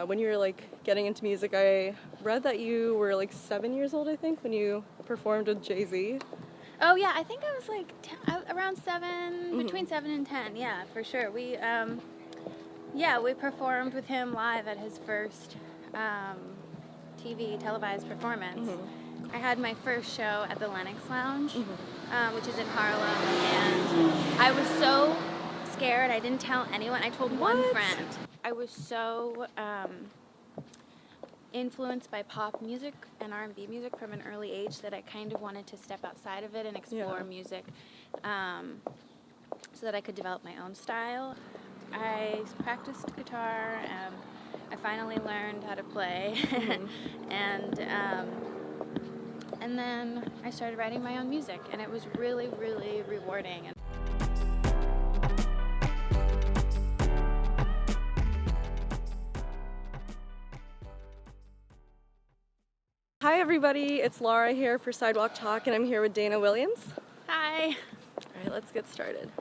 When you were like getting into music, I read that you were like 7 years old, I think, when you performed with Jay-Z. Oh yeah, I think I was like around 7, between 7 and 10. Yeah, for sure. We performed with him live at his first TV televised performance. I had my first show at the Lenox Lounge, which is in Harlem, and I was so scared. I didn't tell anyone. I told one friend. I was so influenced by pop music and R&B music from an early age that I kind of wanted to step outside of it and explore music so that I could develop my own style. I practiced guitar, and I finally learned how to play, and then I started writing my own music, and it was really, really rewarding. Hi everybody, it's Laura here for Sidewalk Talk, and I'm here with Dana Williams. Hi. All right, let's get started.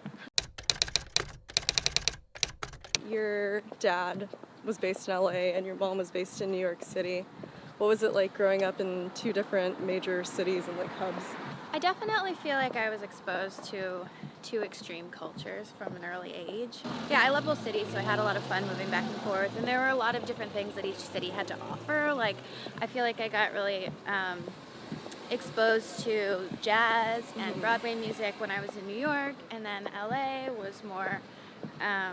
Your dad was based in LA and your mom was based in New York City. What was it like growing up in two different major cities and like hubs? I definitely feel like I was exposed to two extreme cultures from an early age. Yeah, I love both cities, so I had a lot of fun moving back and forth, and there were a lot of different things that each city had to offer. Like, I feel like I got really exposed to jazz and Broadway music when I was in New York, and then LA was more I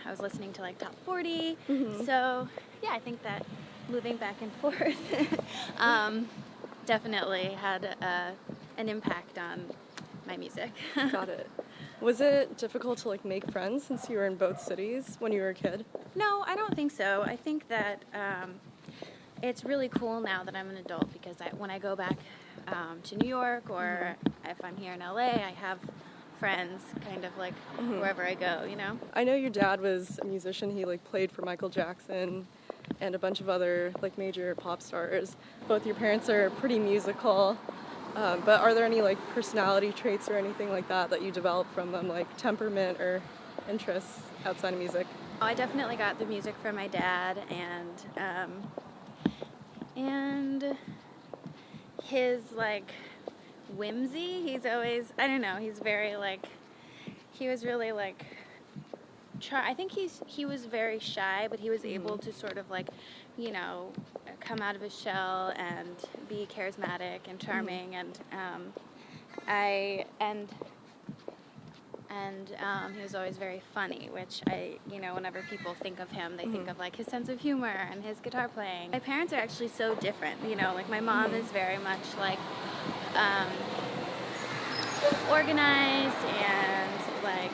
was listening to like top 40, so yeah, I think that moving back and forth definitely had an impact on my music. Got it. Was it difficult to like make friends since you were in both cities when you were a kid? No, I don't think so. I think that it's really cool now that I'm an adult, because when I go back to New York, or if I'm here in LA, I have friends kind of like wherever I go, you know? I know your dad was a musician. He like played for Michael Jackson and a bunch of other like major pop stars. Both your parents are pretty musical, but are there any like personality traits or anything like that that you developed from them, like temperament or interests outside of music? I definitely got the music from my dad, and his like whimsy. He's always, I don't know, he's very like, he was really like, I think he was very shy, but he was able to sort of like, you know, come out of his shell and be charismatic and charming, and he was always very funny, which whenever people think of him, they think of like his sense of humor and his guitar playing. My parents are actually so different, you know, like my mom is very much like organized and like,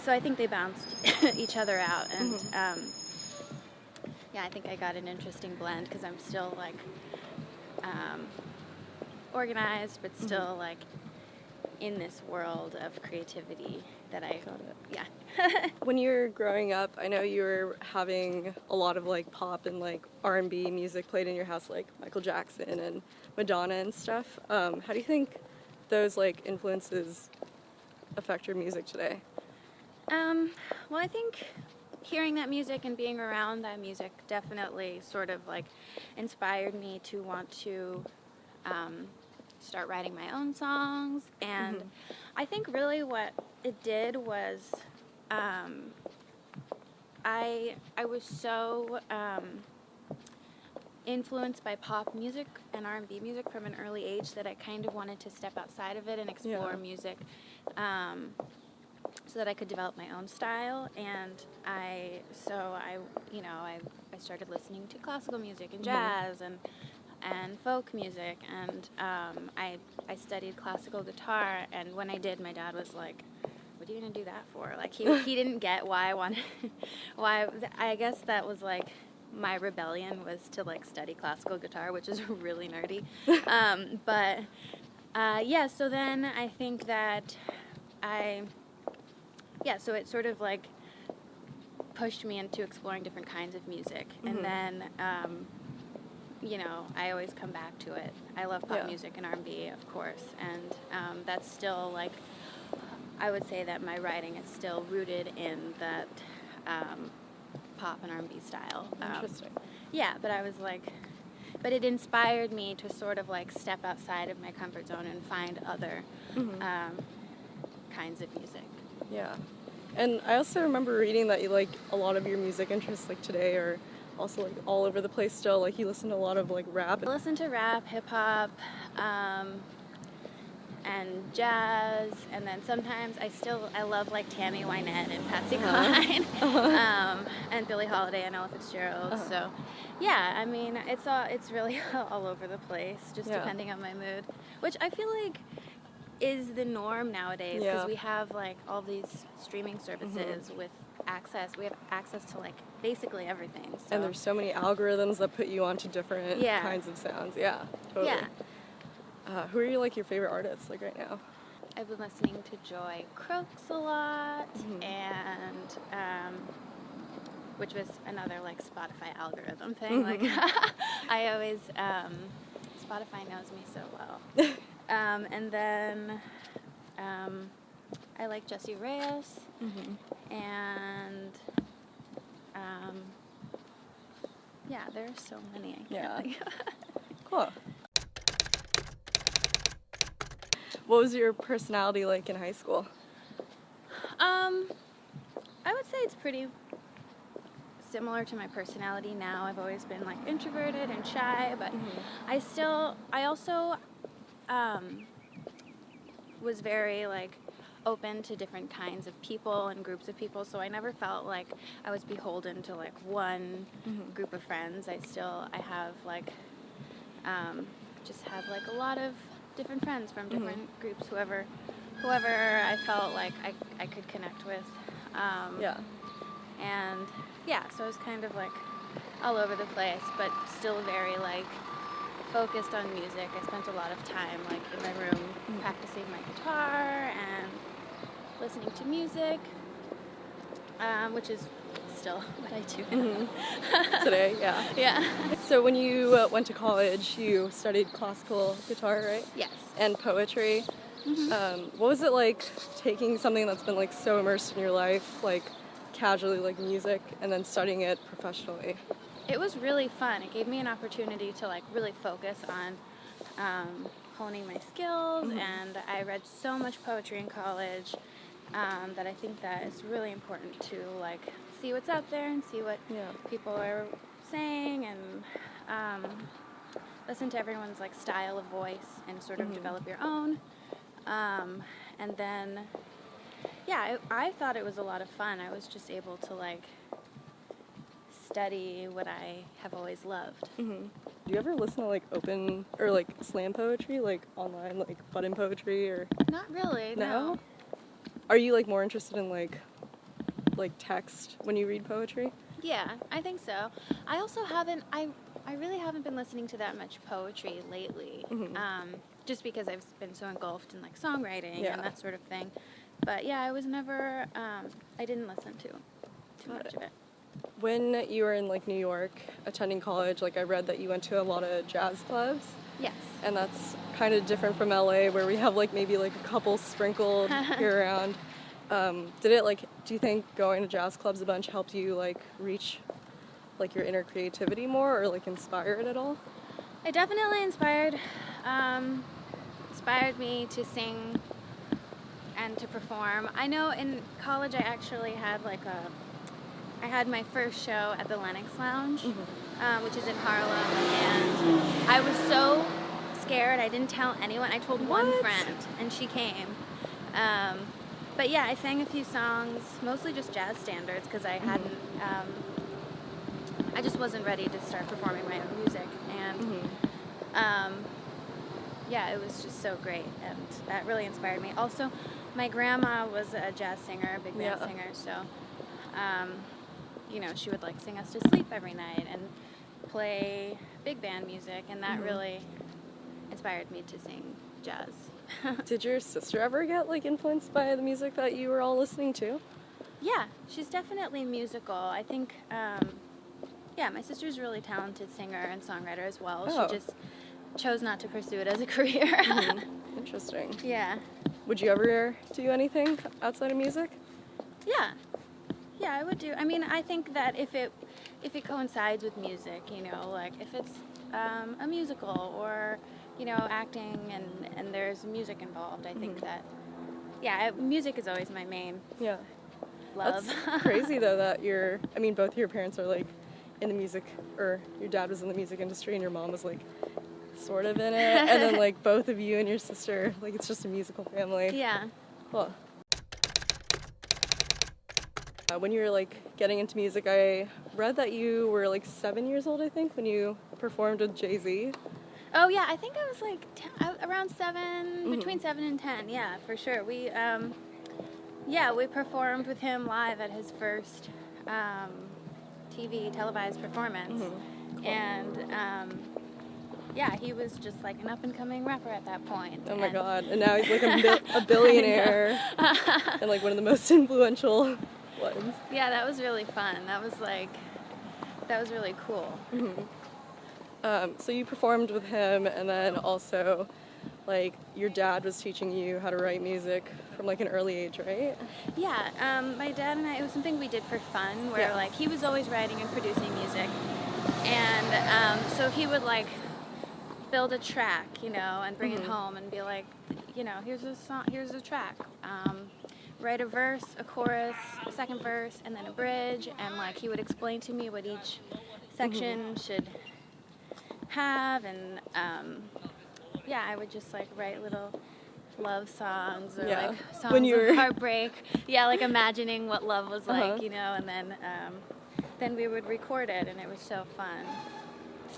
so I think they bounced each other out, and yeah, I think I got an interesting blend, because I'm still like organized, but still like in this world of creativity that I got it. Yeah. When you were growing up, I know you were having a lot of like pop and like R&B music played in your house, like Michael Jackson and Madonna and stuff. How do you think those like influences affect your music today? Well, I think hearing that music and being around that music definitely sort of like inspired me to want to start writing my own songs, and I think really what it did was I was so influenced by pop music and R&B music from an early age that I kind of wanted to step outside of it and explore music so that I could develop my own style. And I started listening to classical music and jazz and folk music, and I studied classical guitar, and when I did, my dad was like, what are you gonna do that for? Like, he didn't get why I wanted I guess that was like my rebellion, was to like study classical guitar, which is really nerdy. So then I think that so it sort of like pushed me into exploring different kinds of music, and then I always come back to it. I love pop music and R&B, of course, and that's still like, I would say that my writing is still rooted in that pop and R&B style. Interesting. Yeah, but I was like, but it inspired me to sort of like step outside of my comfort zone and find other kinds of music. Yeah. And I also remember reading that you like a lot of your music interests like today are also like all over the place still. Like you listen to a lot of like rap. I listen to rap, hip hop, and jazz, and then sometimes I love like Tammy Wynette and Patsy Cline, and Billie Holiday and Ella Fitzgerald. So, yeah, I mean it's really all over the place, just depending on my mood, which I feel like is the norm nowadays because we have like all these streaming services with access. We have access to like basically everything. So. And there's so many algorithms that put you onto different kinds of sounds. Yeah, totally. Yeah. Who are your favorite artists like right now? I've been listening to Joy Crooks a lot, and which was another like Spotify algorithm thing. Like I always Spotify knows me so well. And then I like Jessie Reyes, and yeah, there are so many. I can't think. Cool. What was your personality like in high school? I would say it's pretty similar to my personality now. I've always been like introverted and shy, but I also was very like open to different kinds of people and groups of people, so I never felt like I was beholden to like one group of friends. I have like just have like a lot of different friends from different groups, whoever I felt like I could connect with. And yeah, so I was kind of like all over the place, but still very like focused on music. I spent a lot of time like in my room practicing my guitar and listening to music, which is still what I do today. Yeah. So when you went to college, you studied classical guitar, right? Yes. And poetry. What was it like taking something that's been like so immersed in your life, like casually like music, and then studying it professionally? It was really fun. It gave me an opportunity to like really focus on honing my skills, and I read so much poetry in college that I think that it's really important to like see what's out there and see what people are saying, and listen to everyone's like style of voice and sort of develop your own. And then, I thought it was a lot of fun. I was just able to like study what I have always loved. Do you ever listen to like open or like slam poetry, like online, like button poetry, or? Not really. No. Are you like more interested in like text when you read poetry? Yeah, I think so. I also haven't. I really haven't been listening to that much poetry lately. Just because I've been so engulfed in like songwriting and that sort of thing. But yeah, I was never. I didn't listen to too much of it. When you were in like New York attending college, like I read that you went to a lot of jazz clubs. Yes. And that's kind of different from LA, where we have like maybe like a couple sprinkled here around. Do you think going to jazz clubs a bunch helped you like reach like your inner creativity more, or like inspire it at all? It definitely inspired me to sing and to perform. I know in college I actually had I had my first show at the Lenox Lounge, which is in Harlem, and I was so scared. I didn't tell anyone. I told one friend, and she came. But yeah, I sang a few songs, mostly just jazz standards, because I hadn't, I just wasn't ready to start performing my own music. And yeah, it was just so great, and that really inspired me. Also, my grandma was a jazz singer, a big band singer, so she would like sing us to sleep every night and play big band music, and that really inspired me to sing jazz. Did your sister ever get like influenced by the music that you were all listening to? Yeah, she's definitely musical. I think, my sister's a really talented singer and songwriter as well. She just chose not to pursue it as a career. Interesting. Yeah. Would you ever do anything outside of music? Yeah. Yeah, I would do. I mean, I think that if it coincides with music, you know, like if it's a musical or, you know, acting and there's music involved, I think that, yeah, music is always my main love. That's crazy though that both your parents are like in the music, or your dad was in the music industry and your mom was like sort of in it, and then like both of you and your sister, like it's just a musical family. Yeah. Cool. When you were like getting into music, I read that you were like 7 years old, I think, when you performed with Jay-Z. Oh yeah, I think I was like around 7, between 7 and 10. Yeah, for sure. We we performed with him live at his first TV televised performance, and he was just like an up and coming rapper at that point. Oh my God! And now he's like a billionaire and like one of the most influential ones. Yeah, that was really fun. That was really cool. So you performed with him, and then also, like, your dad was teaching you how to write music from like an early age, right? Yeah, my dad and I, it was something we did for fun, where like he was always writing and producing music, and so he would like build a track, you know, and bring it home and be like, you know, here's a song, here's a track. Write a verse, a chorus, a second verse, and then a bridge, and like he would explain to me what each section should have, and I would just like write little love songs or like songs of heartbreak. Yeah, like imagining what love was like, you know, and then we would record it, and it was so fun.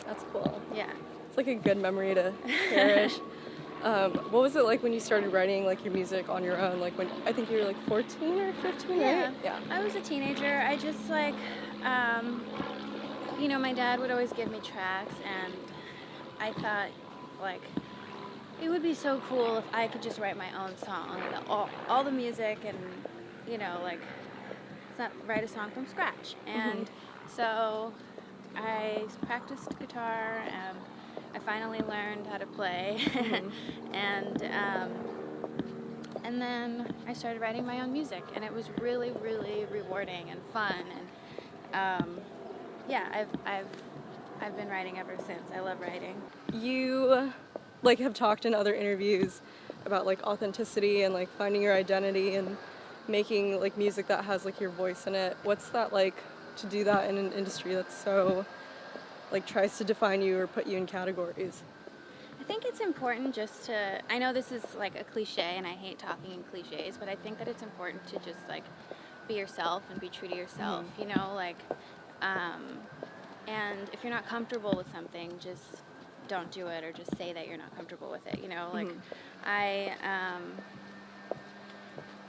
That's cool. Yeah. It's like a good memory to cherish. What was it like when you started writing like your music on your own? Like when I think you were like 14 or 15, right? Yeah. I was a teenager. I just like, you know, my dad would always give me tracks, and I thought like it would be so cool if I could just write my own song, and all the music, and you know, like write a song from scratch. And so I practiced guitar, and I finally learned how to play, and then I started writing my own music, and it was really, really rewarding and fun, and I've been writing ever since. I love writing. You like have talked in other interviews about like authenticity and like finding your identity and making like music that has like your voice in it. What's that like to do that in an industry that's so like tries to define you or put you in categories? I think it's important just to, I know this is like a cliche and I hate talking in cliches, but I think that it's important to just like be yourself and be true to yourself, you know, like, and if you're not comfortable with something, just don't do it, or just say that you're not comfortable with it, you know, like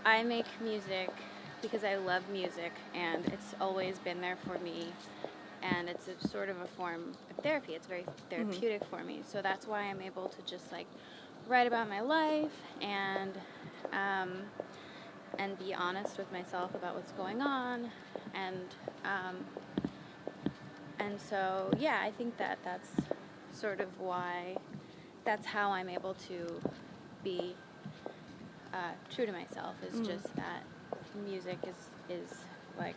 I make music because I love music, and it's always been there for me. And it's a sort of a form of therapy. It's very therapeutic for me. So that's why I'm able to just like write about my life and be honest with myself about what's going on. And so, yeah, I think that that's sort of why, that's how I'm able to be true to myself, is just that music is like,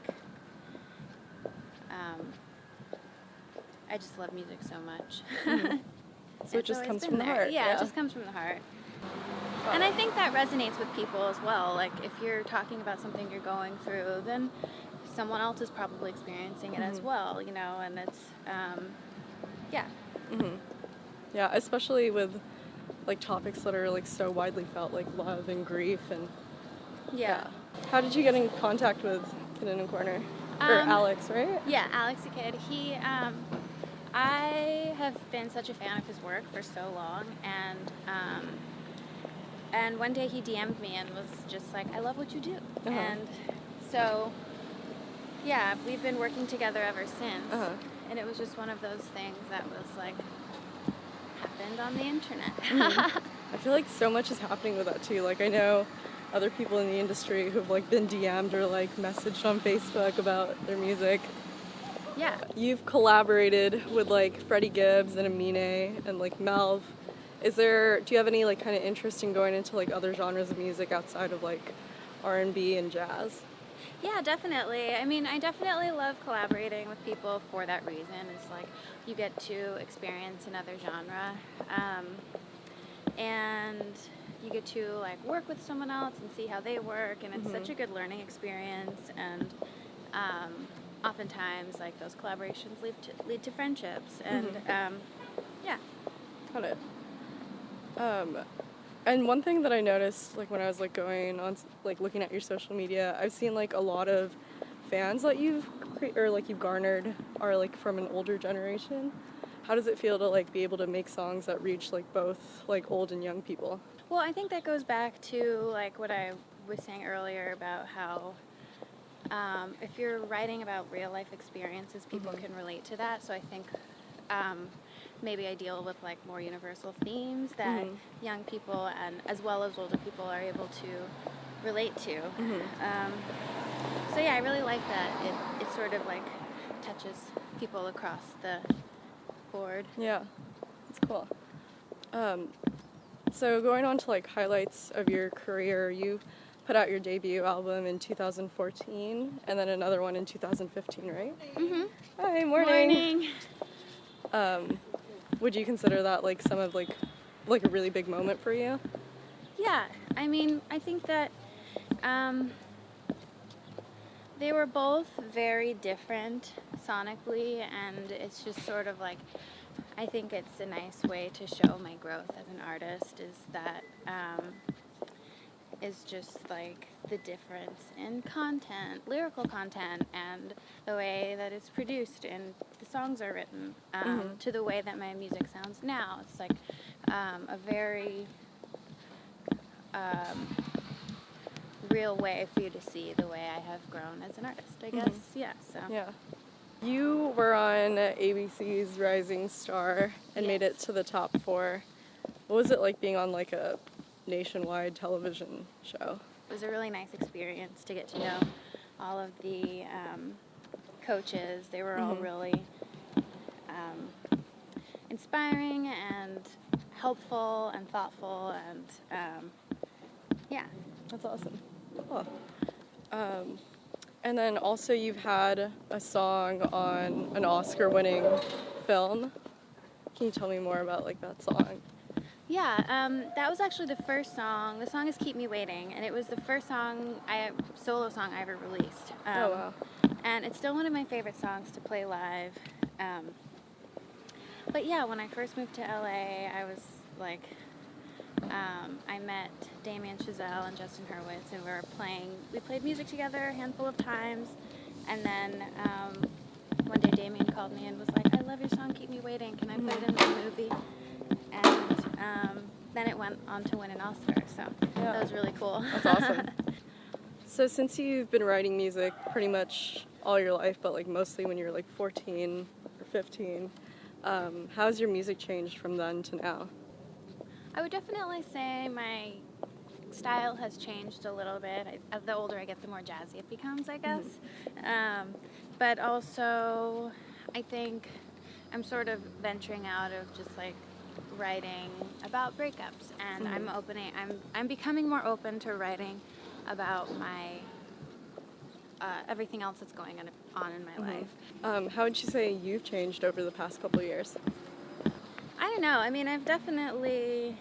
I just love music so much. So it just comes from the heart. Yeah, it just comes from the heart. Wow. And I think that resonates with people as well. Like, if you're talking about something you're going through, then someone else is probably experiencing it as well, you know, and it's, yeah. Yeah, especially with, like, topics that are, like, so widely felt, like love and grief and... Yeah. How did you get in contact with KIDinaKORNER? Or Alex, right? Yeah, Alex the Kid. He, I have been such a fan of his work for so long, and one day he DM'd me and was just like, I love what you do. And so, yeah, we've been working together ever since, and it was just one of those things that was like, happened on the internet. I feel like so much is happening with that too. Like, I know other people in the industry who've like been DM'd or like messaged on Facebook about their music. Yeah. You've collaborated with like Freddie Gibbs and Aminé and like Melv. Do you have any like kind of interest in going into like other genres of music outside of like R&B and jazz? Yeah, definitely. I mean, I definitely love collaborating with people for that reason. It's like you get to experience another genre, and you get to like work with someone else and see how they work, and it's such a good learning experience. And oftentimes, like those collaborations lead to friendships, and yeah. Got it. And one thing that I noticed, like when I was like going on, like looking at your social media, I've seen like a lot of fans that you've you've garnered are like from an older generation. How does it feel to like be able to make songs that reach like both like old and young people? Well, I think that goes back to like what I was saying earlier about how if you're writing about real life experiences, people can relate to that. So I think maybe I deal with like more universal themes that young people and as well as older people are able to relate to. So yeah, I really like that. It sort of like touches people across the board. Yeah, that's cool. So going on to like highlights of your career, you put out your debut album in 2014 and then another one in 2015, right? Hi, morning. Would you consider that like some of like a really big moment for you? Yeah, I mean, I think that they were both very different sonically, and it's just sort of like, I think it's a nice way to show my growth as an artist is that is just like the difference in content, lyrical content, and the way that it's produced and the songs are written to the way that my music sounds now. It's like a very real way for you to see the way I have grown as an artist, I guess. Yeah, so. Yeah. You were on ABC's Rising Star and made it to the top 4. What was it like being on like a nationwide television show? It was a really nice experience to get to know all of the coaches. They were all really inspiring and helpful and thoughtful, and yeah. That's awesome. Cool. And then also you've had a song on an Oscar-winning film. Can you tell me more about like that song? Yeah, that was actually the first song. The song is "Keep Me Waiting," and it was the first solo song I ever released. Oh wow! And it's still one of my favorite songs to play live. But yeah, when I first moved to LA, I was like, I met Damien, Chazelle, and Justin Hurwitz, and we played music together a handful of times, and then one day Damien called me and was like, "I love your song, Keep Me Waiting. Can I play it in the movie?" And then it went on to win an Oscar, so that was really cool. That's awesome. So since you've been writing music pretty much all your life, but like mostly when you were like 14 or 15, how's your music changed from then to now? I would definitely say my style has changed a little bit. The older I get, the more jazzy it becomes, I guess. But also, I think I'm sort of venturing out of just like writing about breakups, and I'm becoming more open to writing about my everything else that's going on in my life. How would you say you've changed over the past couple of years? I don't know. I mean, I've definitely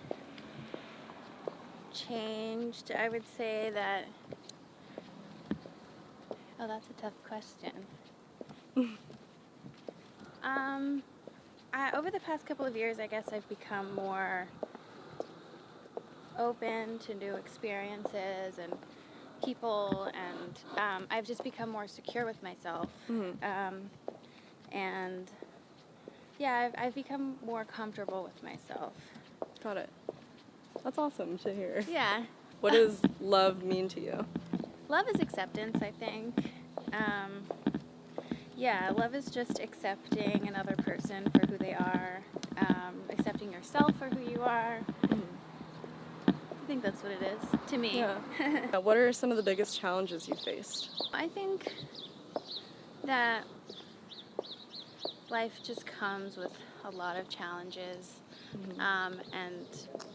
changed. I would say that. Oh, that's a tough question. Over the past couple of years, I guess I've become more open to new experiences and people, and I've just become more secure with myself. And yeah, I've become more comfortable with myself. Got it. That's awesome to hear. Yeah. What does love mean to you? Love is acceptance, I think. Yeah, love is just accepting another person for who they are, accepting yourself for who you are. I think that's what it is to me. Yeah. What are some of the biggest challenges you faced? I think that life just comes with a lot of challenges, and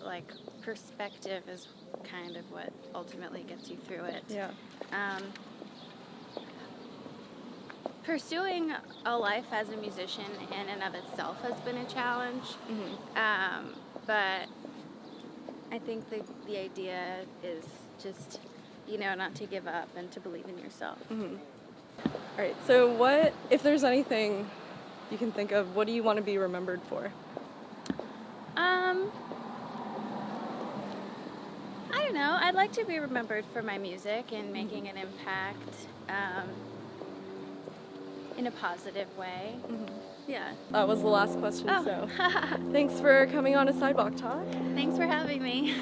like perspective is kind of what ultimately gets you through it. Yeah. pursuing a life as a musician in and of itself has been a challenge. But I think the idea is just, not to give up and to believe in yourself. All right, so what, if there's anything you can think of, what do you want to be remembered for? I don't know. I'd like to be remembered for my music and making an impact in a positive way. Yeah. That was the last question, Oh. so thanks for coming on a Sidewalk Talk. Thanks for having me.